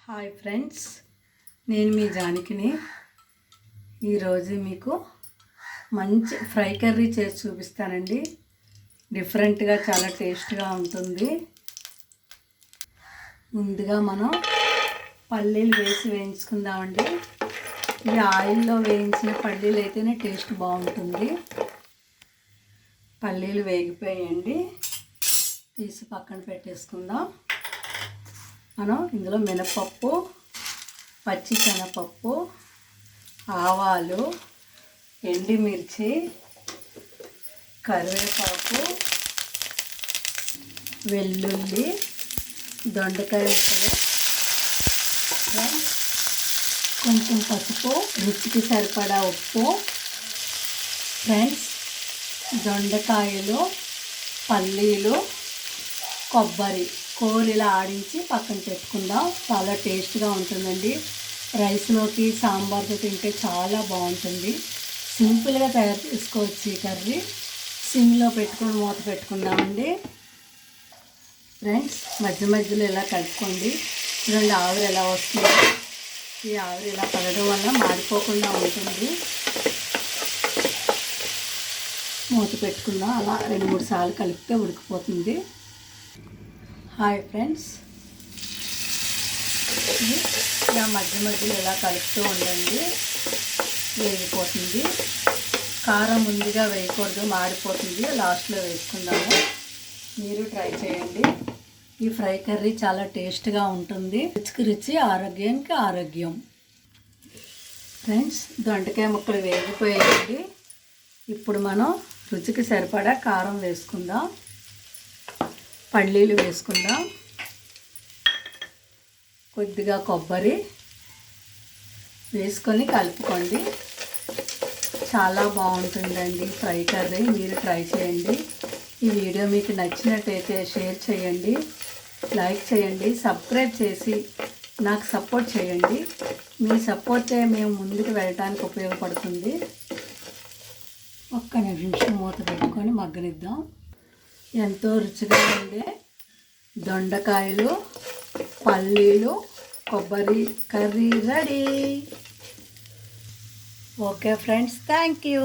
Hi friends, నేను మీ జానకిని. ఈరోజు మీకు మంచి ఫ్రై కర్రీ చేసి చూపిస్తానండి. డిఫరెంట్గా చాలా టేస్ట్గా ఉంటుంది. ముందుగా మనం పల్లీలు వేయించుకుందామండి. ఇది ఆయిల్లో వేయించిన పల్లీలు అయితేనే టేస్ట్ బాగుంటుంది. పల్లీలు వేగిపోయాయండి, తీసి పక్కన పెట్టేసుకుందాం. మనం ఇందులో మినపప్పు, పచ్చి శనగపప్పు, ఆవాలు, ఎండుమిర్చి, కరివేపాకు, వెల్లుల్లి, దొండకాయ ముక్కలు, కొంచెం పసుపు, రుచికి సరిపడా ఉప్పు. ఫ్రెండ్స్, దొండకాయలు, పల్లీలు, కొబ్బరి కోరిలా ఆడించి పక్కన పెట్టుకుందాం. చాలా టేస్ట్గా ఉంటుందండి. రైస్లోకి సాంబార్తో తింటే చాలా బాగుంటుంది. సింపుల్గా తయారు చేసుకోవచ్చు ఈ కర్రీ. సిమ్లో పెట్టుకొని మూత పెట్టుకుందామండి. ఫ్రెండ్స్, మధ్య మధ్యలో ఇలా కలుపుకోండి. చూడండి ఆవిరి ఎలా వస్తుంది. ఈ ఆవిరి ఇలా పడడం వల్ల మాడిపోకుండా ఉంటుంది. మూత పెట్టుకుందాం. అలా 2-3 సార్లు కలిపితే ఉడికిపోతుంది. హాయ్ ఫ్రెండ్స్, ఇలా మధ్య మధ్యలో ఇలా కలుపుతూ ఉండండి. వేగిపోతుంది. కారం ముందుగా వేయకూడదు, మాడిపోతుంది. లాస్ట్లో వేసుకుందాము. మీరు ట్రై చేయండి. ఈ ఫ్రై కర్రీ చాలా టేస్ట్గా ఉంటుంది. రుచికి రుచి, ఆరోగ్యానికి ఆరోగ్యం. ఫ్రెండ్స్, దొండకాయ ముక్కలు వేగిపోయాయండి. ఇప్పుడు మనం రుచికి సరిపడా కారం వేసుకుందాం. పల్లీలు వేసుకుందాం. కొద్దిగా కొబ్బరి వేసుకొని కలుపుకోండి. చాలా బాగుంటుందండి ఫ్రై కర్రీ. మీరు ట్రై చేయండి. ఈ వీడియో మీకు నచ్చినట్టయితే షేర్ చేయండి, లైక్ చేయండి, సబ్స్క్రైబ్ చేసి నాకు సపోర్ట్ చేయండి. మీ సపోర్టే మేము ముందుకు వెళ్ళడానికి ఉపయోగపడుతుంది. ఒక్క నిమిషం మూత పెట్టుకొని మగ్గనిద్దాం. ఎంతో రుచిగా ఉండే దొండకాయలు, పల్లీలు, కొబ్బరి curry ready. Okay friends, thank you.